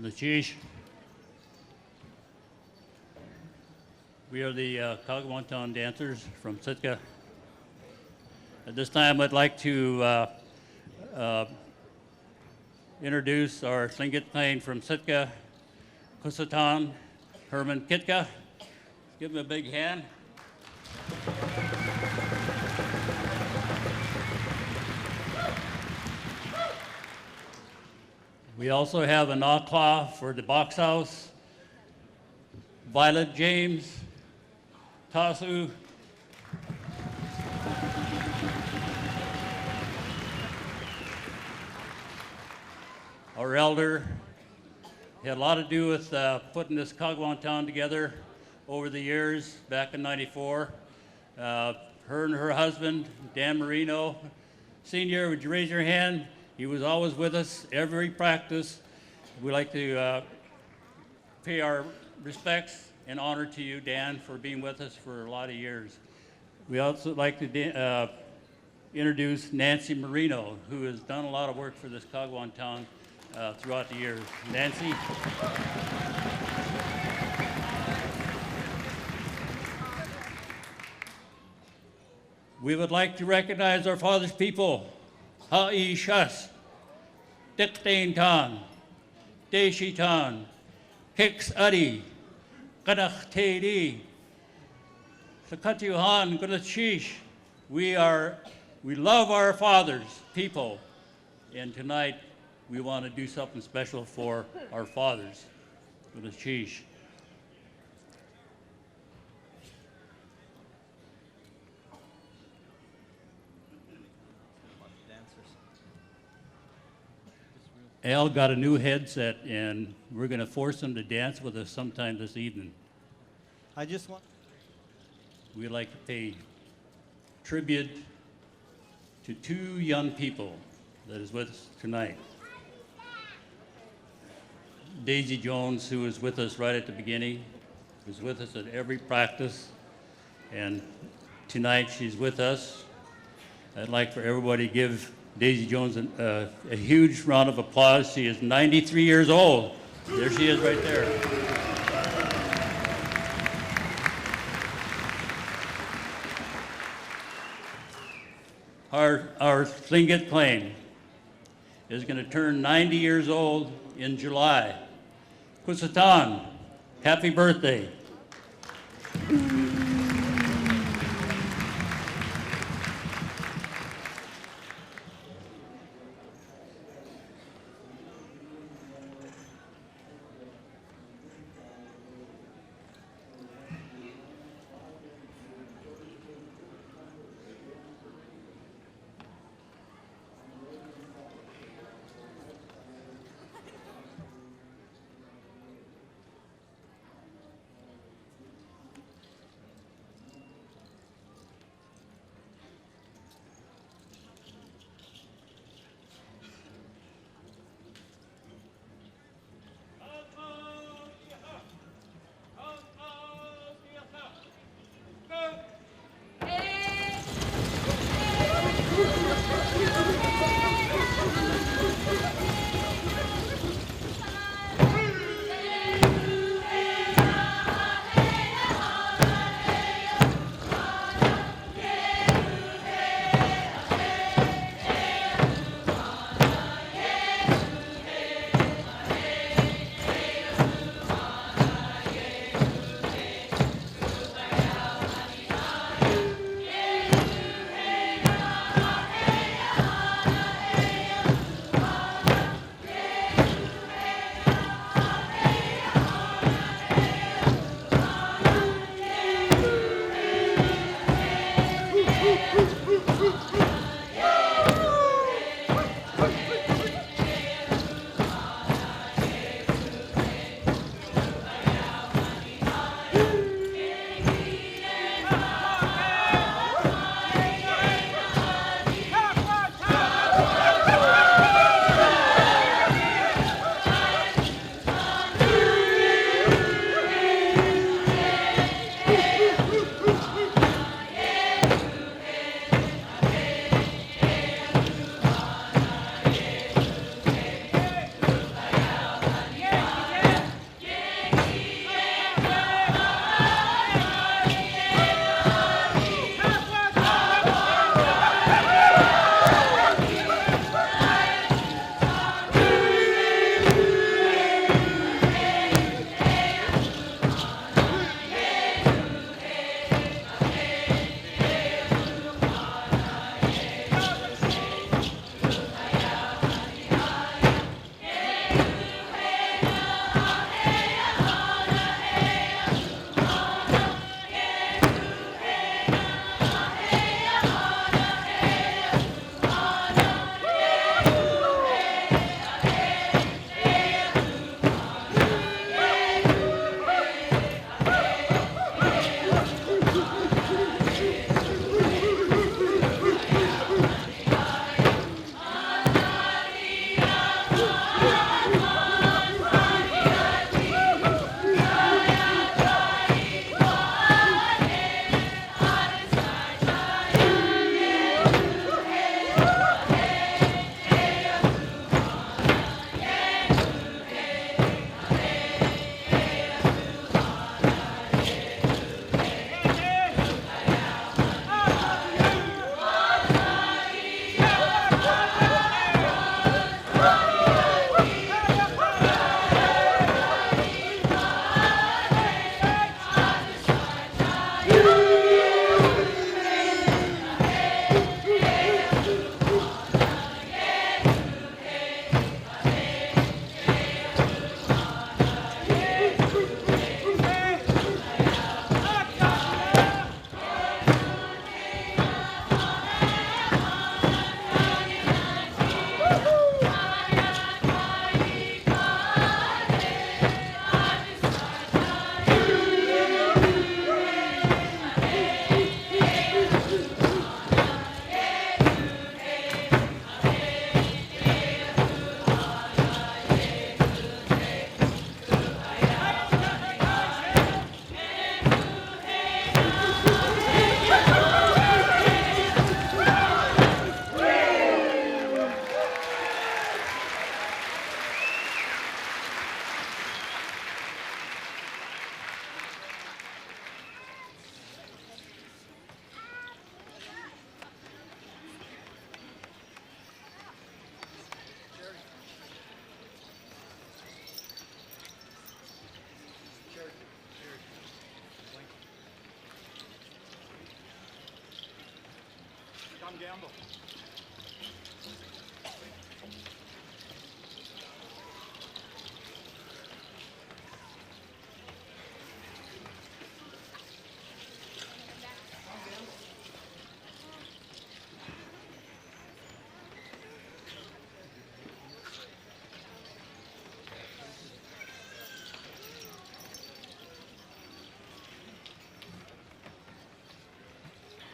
the Chief. We are the Kaagwaantaan dancers from Sitka. At this time, I'd like to introduce our Tlingit Plain from Sitka, Kusatan, Herman Kitka. Give him a big hand. We also have an Akla for the box house, Violet James, Tasu, our elder. He had a lot to do with putting this Kaagwaantaan together over the years, back in '94. Her and her husband, Dan Marino, Senior, would you raise your hand? He was always with us, every practice. We'd like to pay our respects and honor to you, Dan, for being with us for a lot of years. We also like to introduce Nancy Marino, who has done a lot of work for this Kaagwaantaan throughout the years. Nancy. We would like to recognize our Father's people. Ha'i Shas, Diktain Tan, Deshi Tan, Hicks Adi, Ganach Tedi, Sakatiuhan, Gunachish. We love our Father's people, and tonight we want to do something special for our fathers, Gunachish. Al got a new headset, and we're going to force him to dance with us sometime this evening. We'd like to pay tribute to two young people that is with us tonight. Daisy Jones, who was with us right at the beginning, was with us at every practice, and tonight she's with us. I'd like for everybody to give Daisy Jones a huge round of applause. She is 93 years old. There she is right there. Our Tlingit Plain is going to turn 90 years old in July. Kusatan, happy birthday.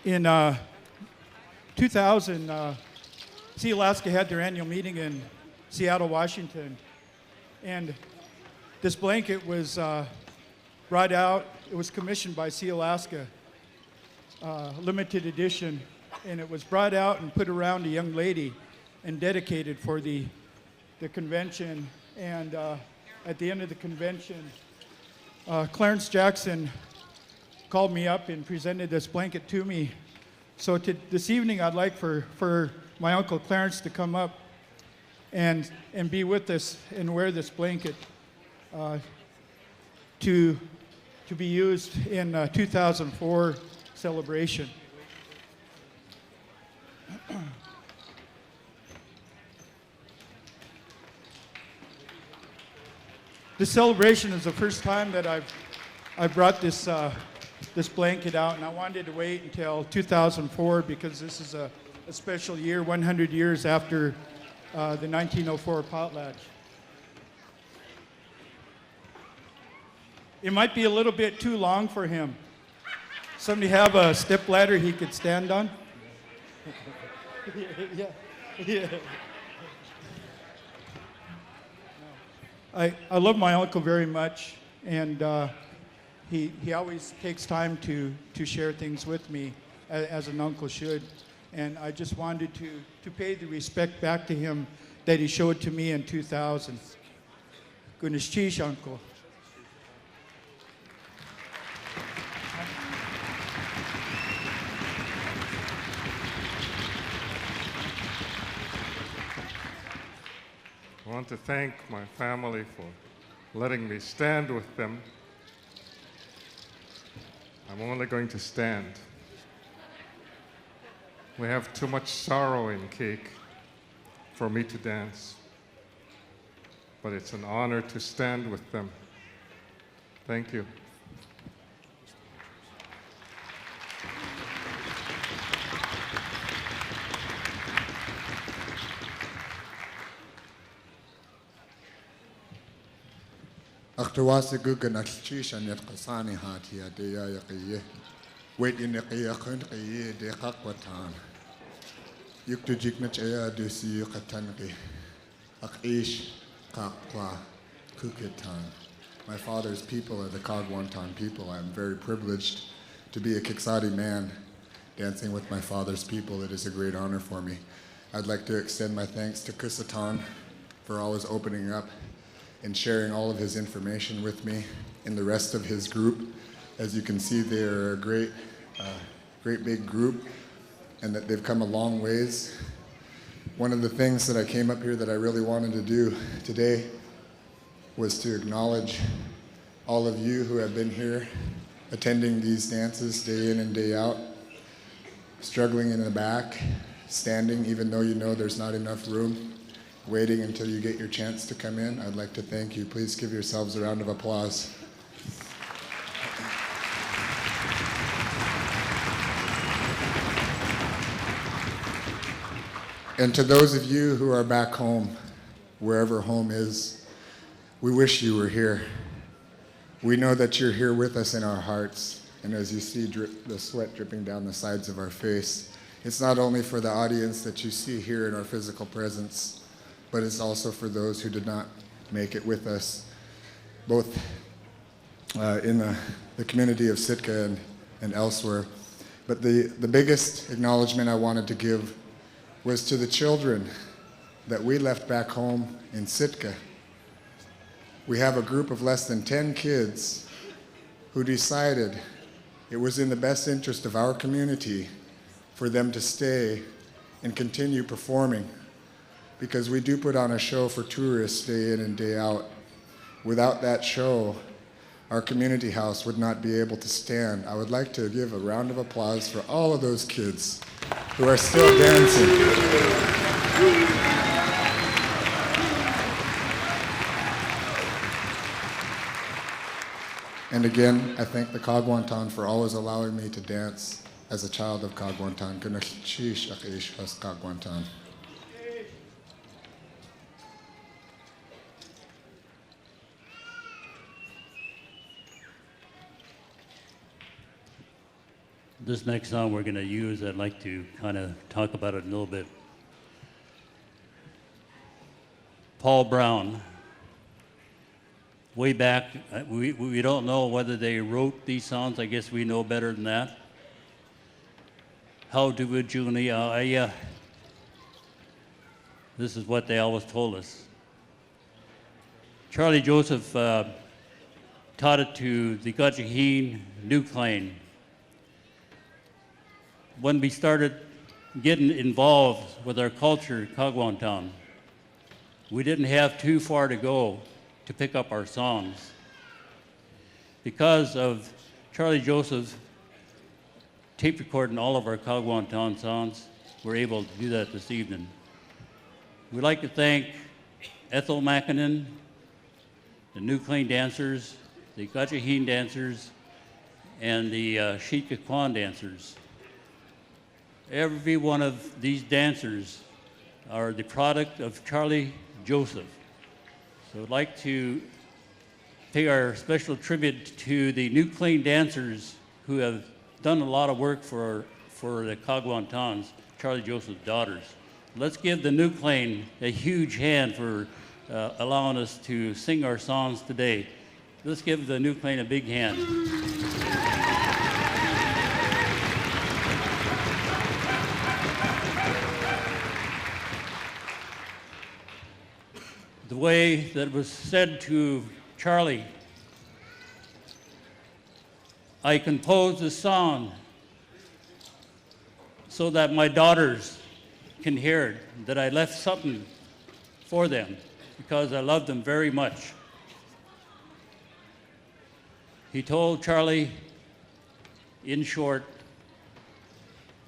In 2000, Sealaska had their annual meeting in Seattle, Washington, and this blanket was brought out. It was commissioned by Sealaska, limited edition, and it was brought out and put around a young lady and dedicated for the convention. And at the end of the convention, Clarence Jackson called me up and presented this blanket to me. So this evening I'd like for my Uncle Clarence to come up and be with us and wear this blanket to be used in 2004 celebration. This celebration is the first time that I've brought this blanket out, and I wanted to wait until 2004 because this is a special year, 100 years after the 1904 potlatch. It might be a little bit too long for him. Somebody have a step ladder he could stand on? Yeah. I love my uncle very much, and he always takes time to share things with me, as an uncle should. And I just wanted to pay the respect back to him that he showed to me in 2000. Goodness cheese, uncle. I want to thank my family for letting me stand with them. I'm only going to stand. We have too much sorrow in Cake for me to dance, but it's an honor to stand with them. Thank you. أختواسي جوجن أتشيش أن يتقصاني هاتي ديا يقيه ويت ينقيه خنقيه دي قاقوتان يكتجيك نتشيا دوسي يقتنقي أقيش قاقوا كوكتان. My father's people are the Kaagwaantaan people. I'm very privileged to be a Kiksadi man dancing with my father's people. It is a great honor for me. I'd like to extend my thanks to Kusatan for always opening up and sharing all of his information with me and the rest of his group. As you can see, they're a great big group, and that they've come a long ways. One of the things that I came up here that I really wanted to do today was to acknowledge all of you who have been here attending these dances day in and day out, struggling in the back, standing even though you know there's not enough room, waiting until you get your chance to come in. I'd like to thank you. Please give yourselves a round of applause. And to those of you who are back home, wherever home is, we wish you were here. We know that you're here with us in our hearts. And as you see the sweat dripping down the sides of our face, it's not only for the audience that you see here in our physical presence, but it's also for those who did not make it with us, both in the community of Sitka and elsewhere. But the biggest acknowledgement I wanted to give was to the children that we left back home in Sitka. We have a group of less than 10 kids who decided it was in the best interest of our community for them to stay and continue performing, because we do put on a show for tourists day in and day out. Without that show, our community house would not be able to stand. I would like to give a round of applause for all of those kids who are still dancing. And again, I thank the Kaagwaantaan for always allowing me to dance as a child of Kaagwaantaan. Kaagwaantaan. This next song we're going to use, I'd like to kind of talk about it a little bit. Paul Brown, way back, we don't know whether they wrote these songs. I guess we know better than that. How do we, Junior? This is what they always told us. Charlie Joseph taught it to the Gudjaheen New Clane. When we started getting involved with our culture, Kaagwaantaan, we didn't have too far to go to pick up our songs. Because of Charlie Joseph tape recording all of our Kaagwaantaan songs, we're able to do that this evening. We'd like to thank Ethel Makinen, the New Clane dancers, the Gudjaheen dancers, and the Sitka dancers. Every one of these dancers are the product of Charlie Joseph. So I'd like to pay our special tribute to the New Clane dancers who have done a lot of work for the Kaagwaantaans, Charlie Joseph's daughters. Let's give the New Clane a huge hand for allowing us to sing our songs today. Let's give the New Clane a big hand. The way that was said to Charlie, I composed this song so that my daughters can hear it, that I left something for them because I love them very much. He told Charlie, in short,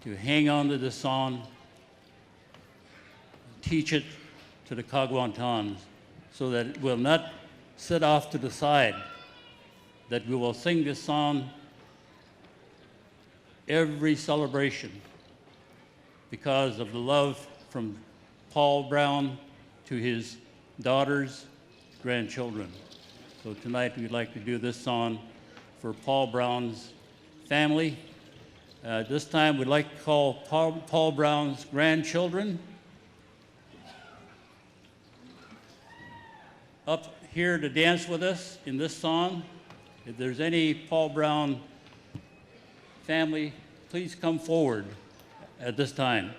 to hang on to the song, teach it to the Kaagwaantaans, so that it will not sit off to the side, that we will sing this song every celebration because of the love from Paul Brown to his daughters, grandchildren. So tonight we'd like to do this song for Paul Brown's family. This time we'd like to call Paul Brown's grandchildren up here to dance with us in this song. If there's any Paul Brown family, please come forward at this time.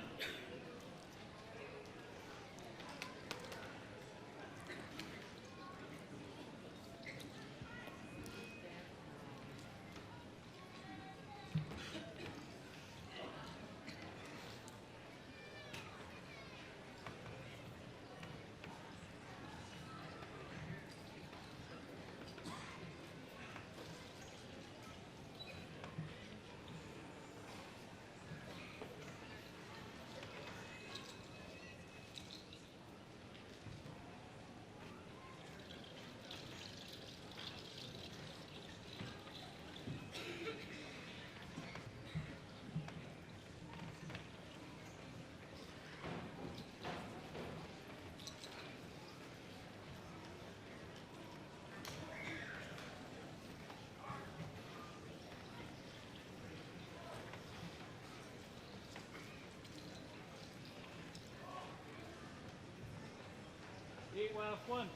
One.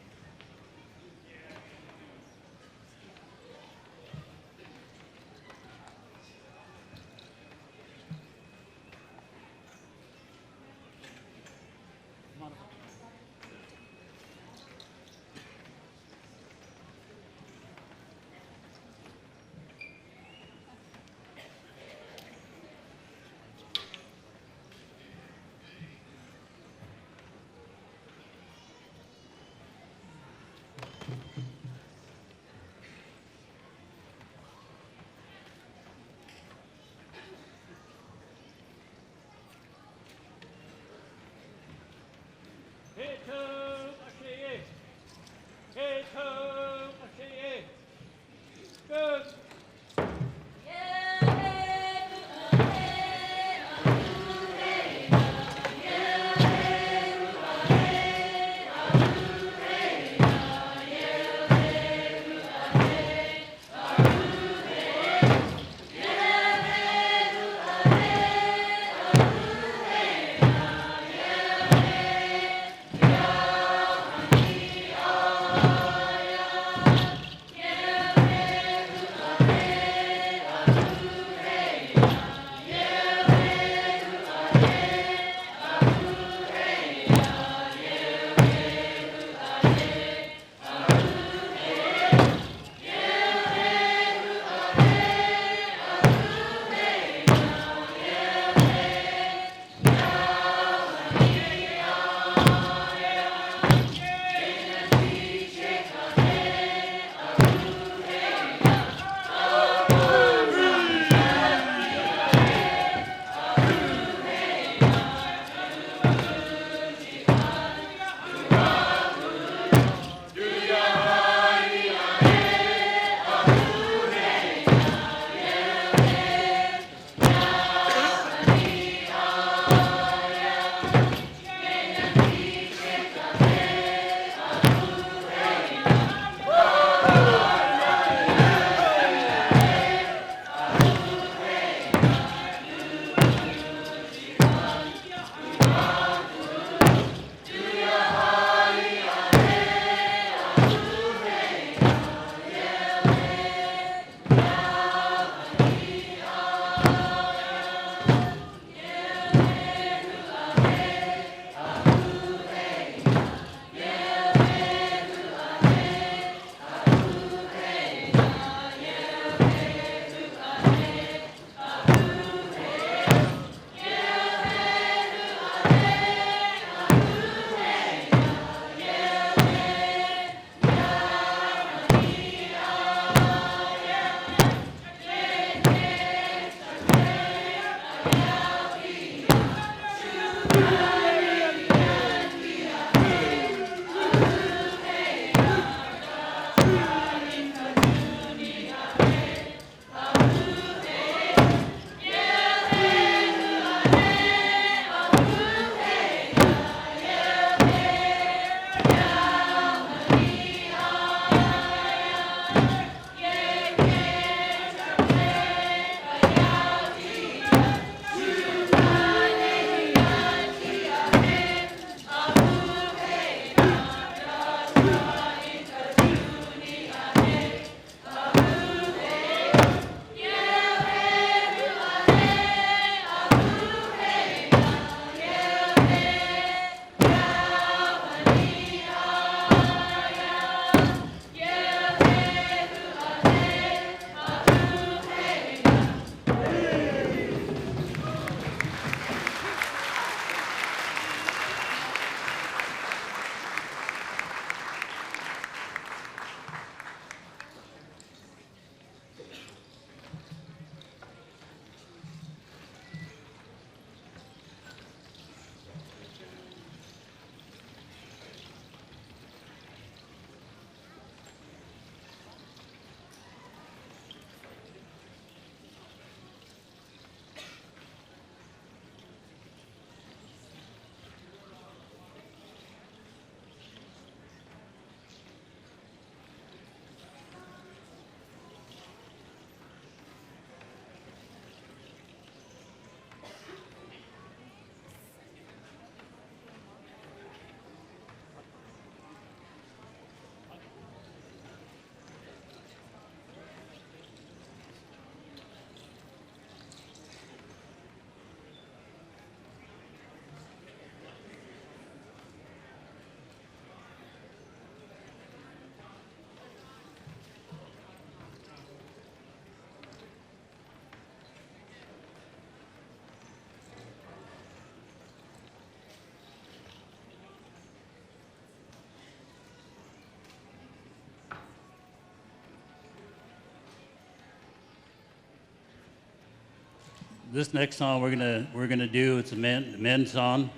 This next song we're gonna do, it's a men's song.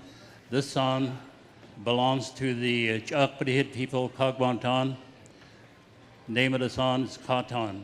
This song belongs to the Chakpatihit people, Kaagwaantaan. Name of the song is Katan.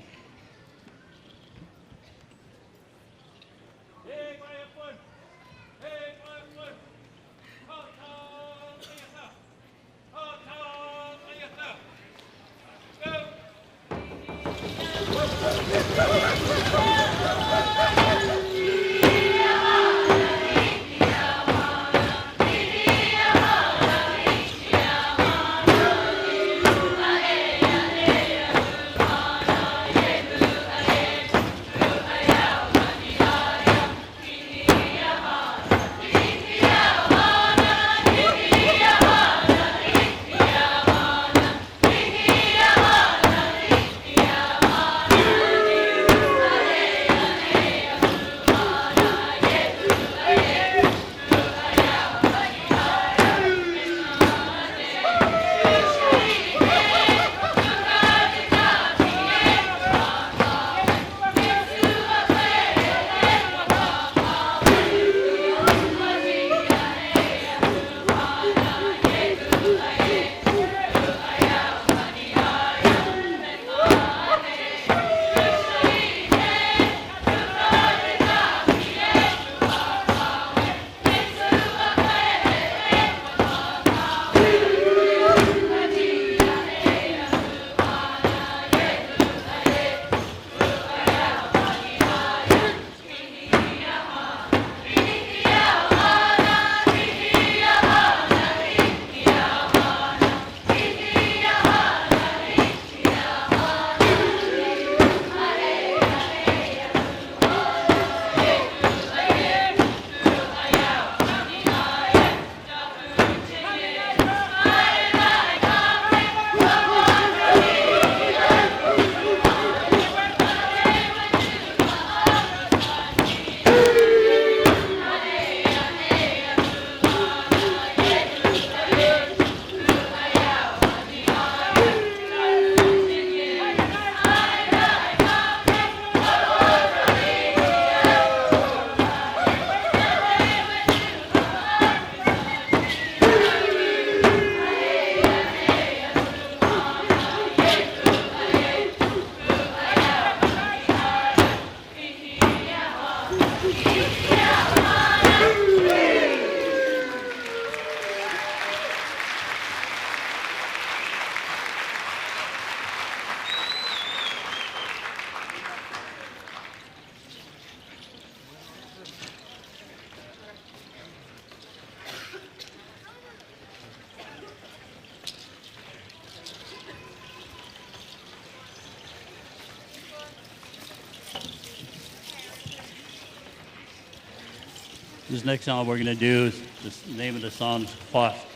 This next song we're going to do, is the name of the song is Quast.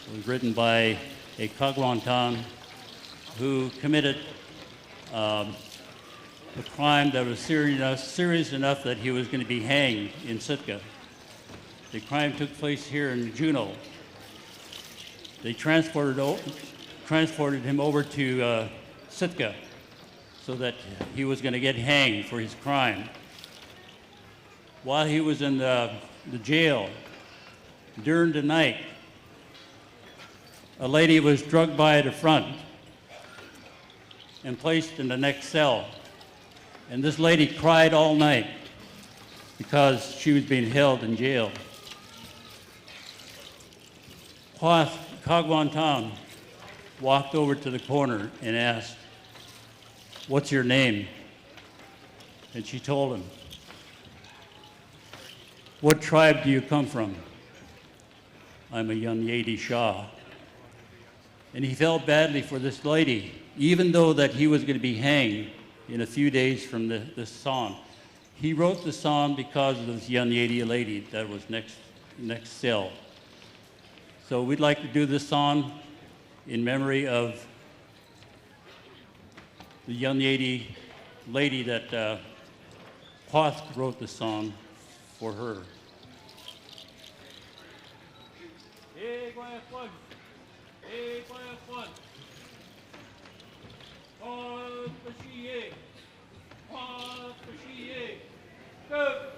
It was written by a Kaagwaantaan who committed a crime that was serious enough that he was going to be hanged in Sitka. The crime took place here in Juneau. They transported him over to Sitka so that he was going to get hanged for his crime. While he was in the jail, during the night, a lady was drugged by the front and placed in the next cell. And this lady cried all night because she was being held in jail. Kaagwaantaan walked over to the corner and asked, "What's your name?" And she told him. "What tribe do you come from?" "I'm a Yanyedi Shah." And he felt badly for this lady, even though that he was going to be hanged in a few days from this song. He wrote the song because of this Yanyedi lady that was next cell. So we'd like to do this song in memory of the Yanyedi lady that Quast wrote the song for her. Go!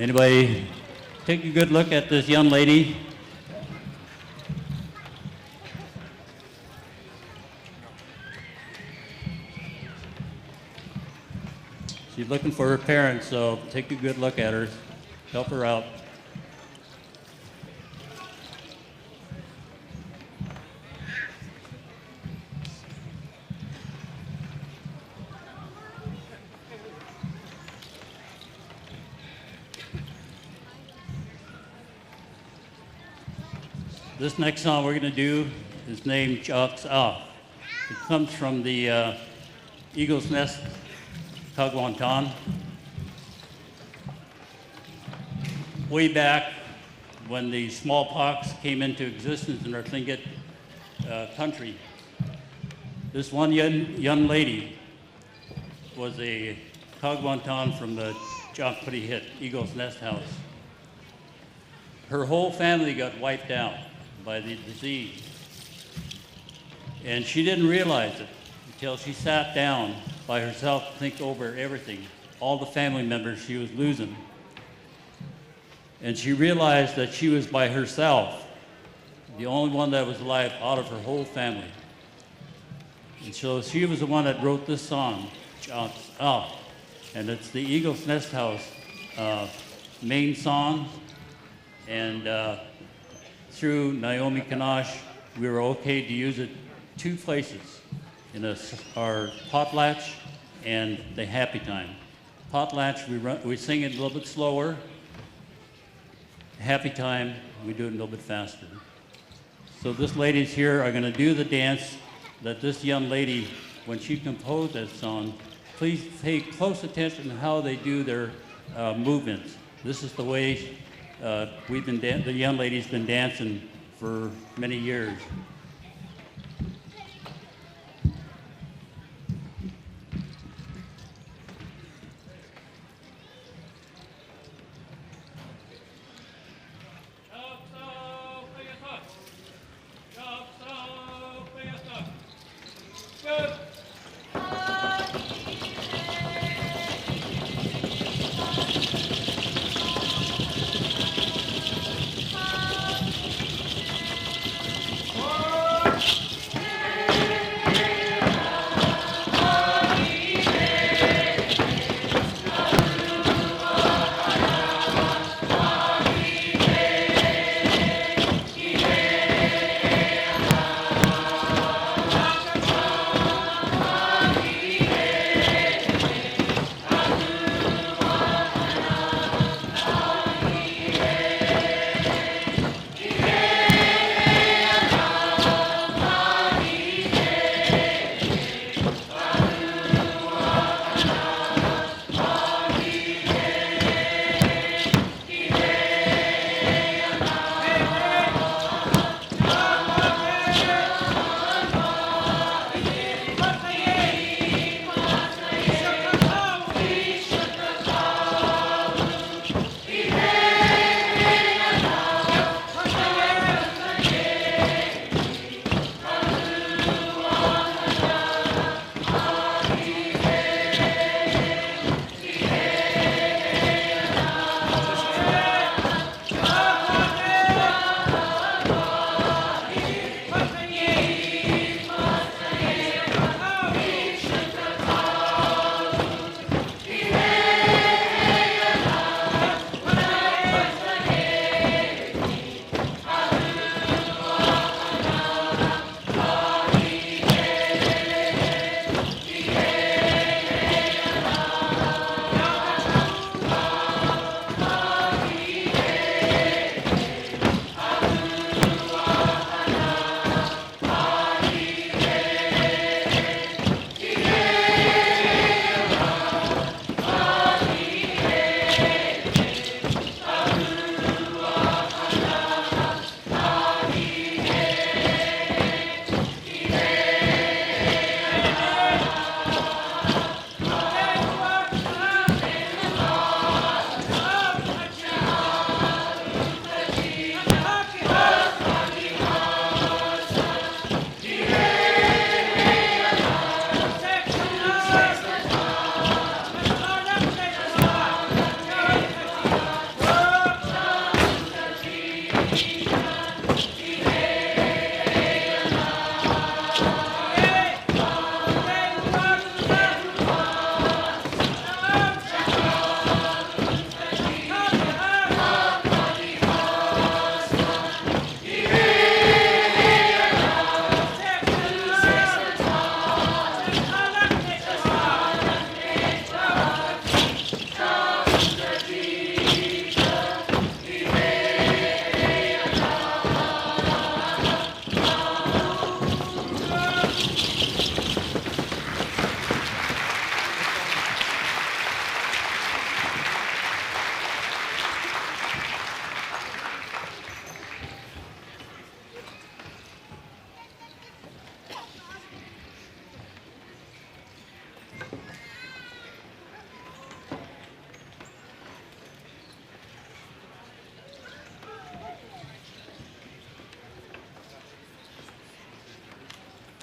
Anybody take a good look at this young lady? She's looking for her parents, so take a good look at her. Help her out. This next song we're going to do is named Chalks Off. It comes from the Eagle's Nest, Kaagwaantaan. Way back when the smallpox came into existence in our Tlingit country, this one young lady was a Kaagwaantaan from the Jaakpuri hit, Eagle's Nest House. Her whole family got wiped out by the disease. And she didn't realize it until she sat down by herself to think over everything, all the family members she was losing. And she realized that she was by herself, the only one that was alive out of her whole family. And so she was the one that wrote this song, Chalks Off. And it's the Eagle's Nest House main song. And through Naomi Kanash, we were okay to use it 2 places, in our potlatch and the happy time. Potlatch, we sing it a little bit slower. Happy time, we do it a little bit faster. So this ladies here are gonna do the dance that this young lady, when she composed that song, please pay close attention to how they do their movements. This is the way the young lady's been dancing for many years. Oh!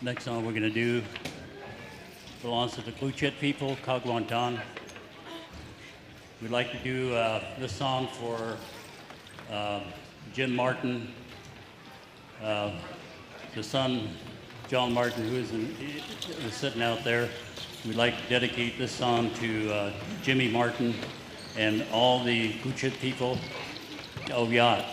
Next song we're going to do belongs to the Kluchit people, Kaagwaantaan. We'd like to do this song for Jim Martin, the son, John Martin, who is sitting out there. We'd like to dedicate this song to Jimmy Martin and all the Kluchit people of Yacht.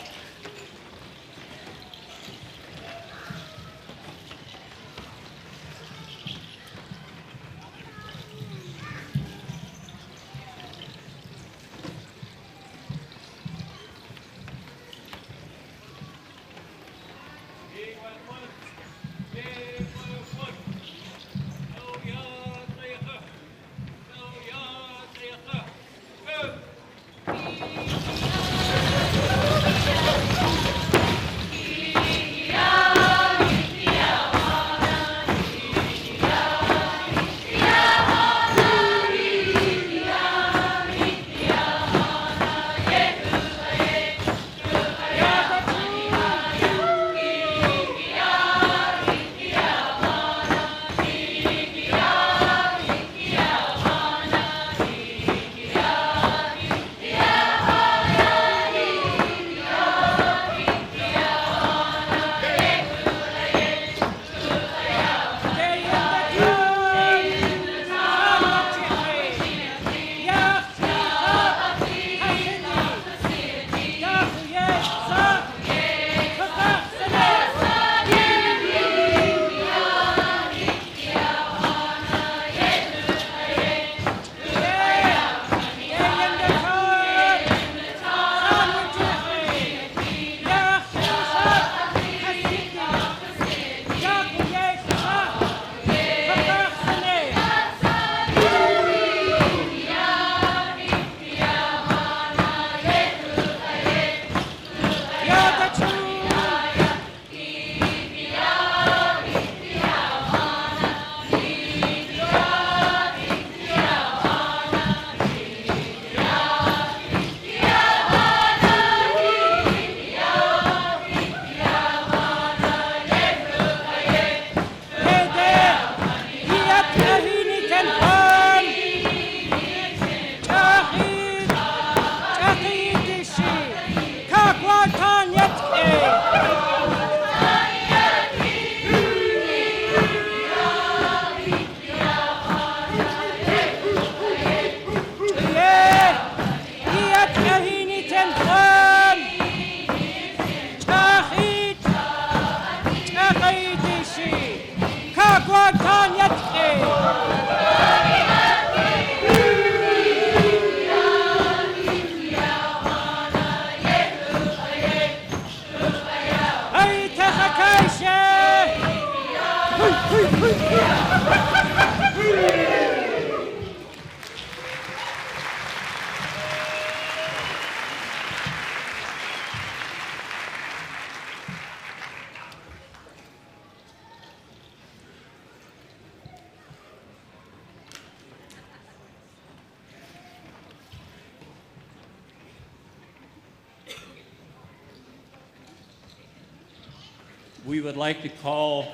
We would like to call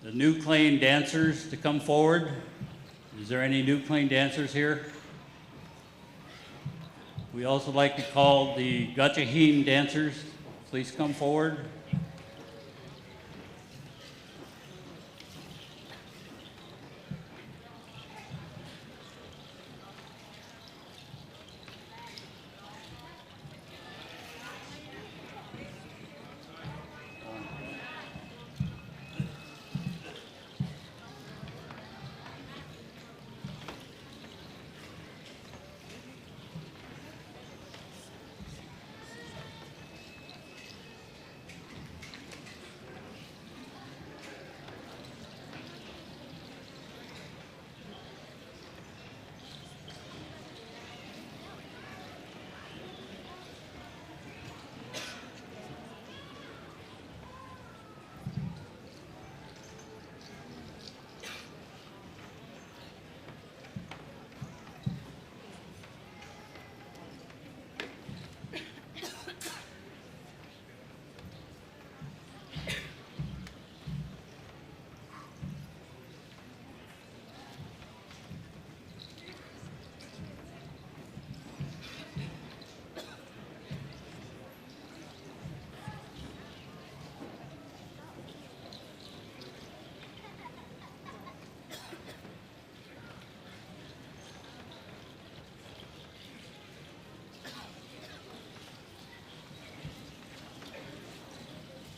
the New Claim dancers to come forward. Is there any New Claim dancers here? We also like to call the Gachaheen dancers. Please come forward.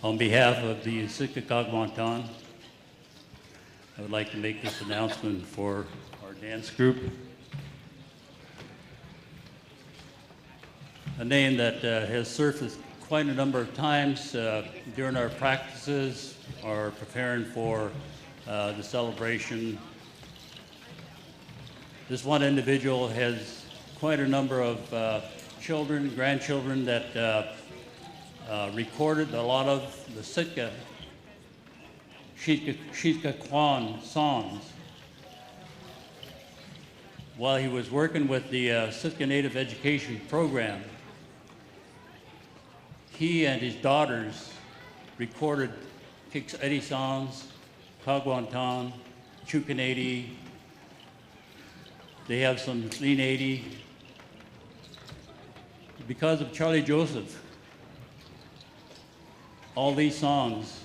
On behalf of the Sitka Kaagwaantaan, I would like to make this announcement for our dance group. A name that has surfaced quite a number of times during our practices or preparing for the celebration. This one individual has quite a number of children, grandchildren that recorded a lot of the Sitka Kaagwaantaan songs while he was working with the Sitka Native Education Program. He and his daughters recorded Kiksadi songs, Kaagwaantaan, Chukanadi. They have some Slinadi. Because of Charlie Joseph, all these songs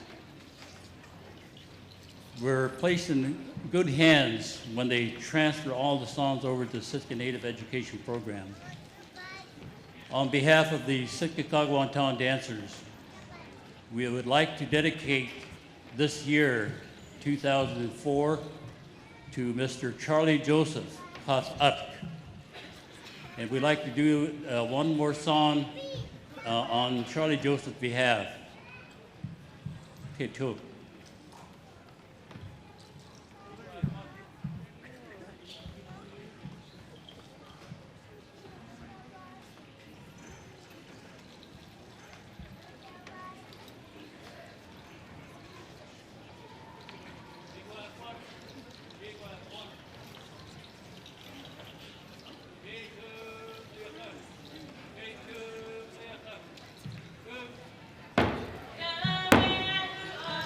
were placed in good hands when they transferred all the songs over to the Sitka Native Education Program. On behalf of the Sitka Kaagwaantaan dancers, we would like to dedicate this year, 2004, to Mr. Charlie Joseph Kaagwaantaan. And we'd like to do one more song on Charlie Joseph's behalf. Okay, two.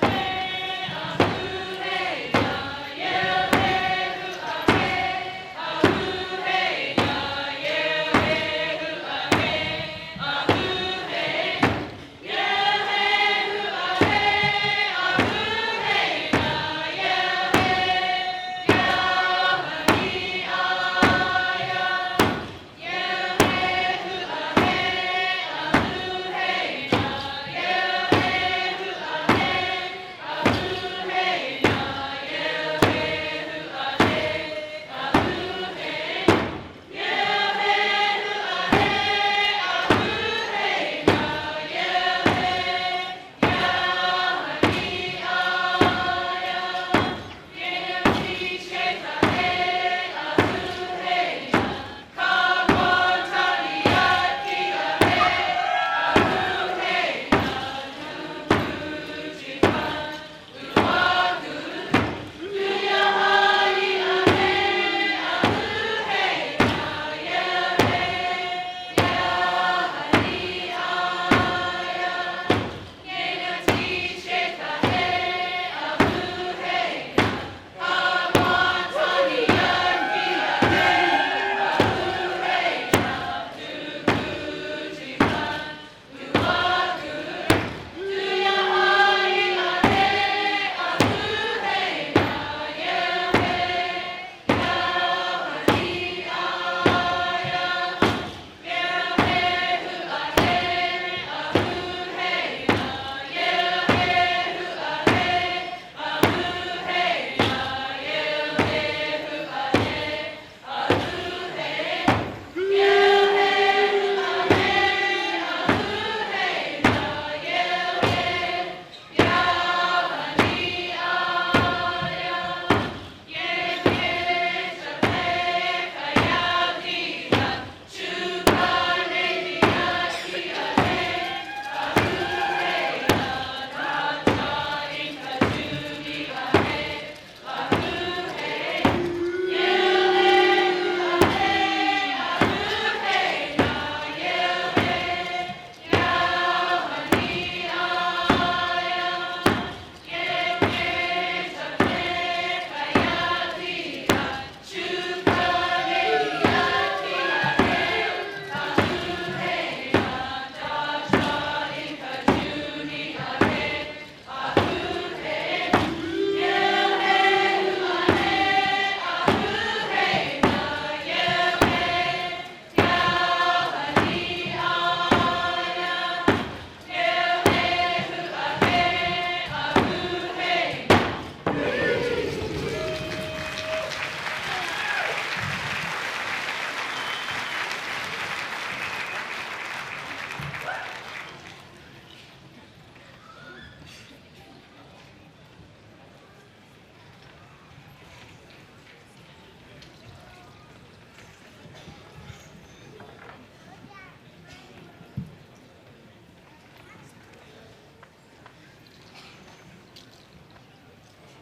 Yeah.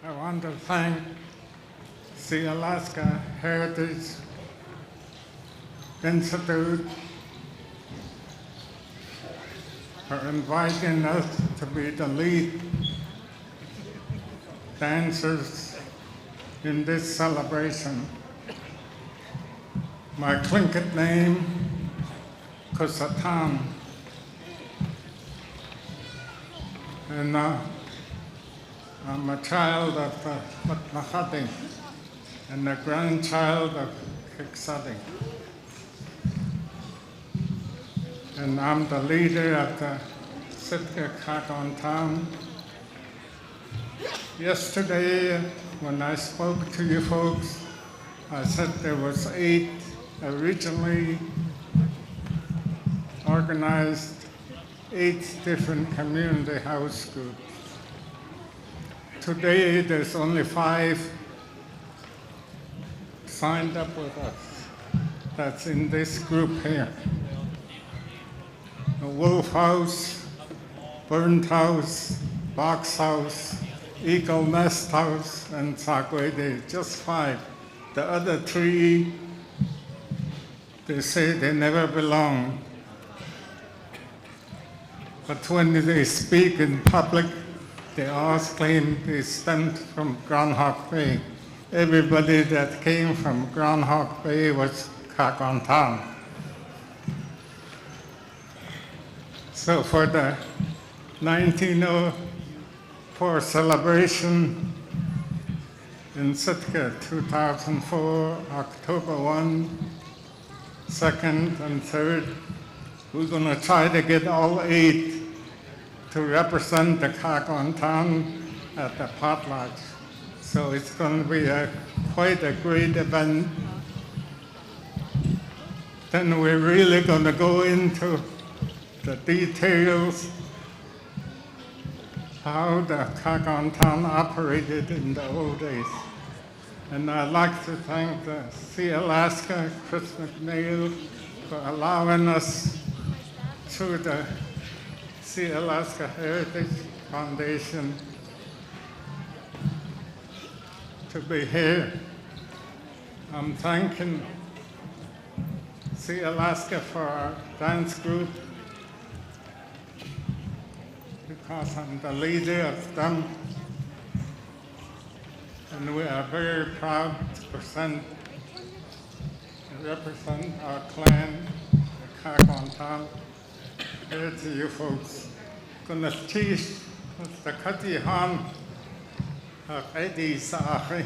I want to thank Sealaska Heritage Institute for inviting us to be the lead dancers in this celebration. My Tlingit name, Kaagwaantaan, and I'm a child of Matnahati and a grandchild of Kiksadi. And I'm the leader of the Sitka Kaagwaantaan. Yesterday, when I spoke to you folks, I said there was 8 originally organized, 8 different community house groups. Today, there's only 5 signed up with us that's in this group here. The Wolf House, Burnt House, Box House, Eagle Nest House, and Sagwede, just 5. The other 3, they say they never belong. But when they speak in public, they all claim they stemmed from Groundhog Bay. Everybody that came from Groundhog Bay was Kaagwaantaan. So for the 1904 celebration in Sitka, 2004, October 1, 2nd, and 3rd, we're going to try to get all 8 to represent the Kaagwaantaan at the potlatch. So it's going to be quite a great event. Then we're really going to go into the details, how the Kaagwaantaan operated in the old days. And I'd like to thank the Sealaska, Chris McNeil, for allowing us through the Sealaska Heritage Foundation to be here. I'm thanking Sealaska for our dance group because I'm the leader of them. And we are very proud to represent our clan, the Kaagwaantaan, here to you folks. Gonna teach the Katihan, Eddie Sahi.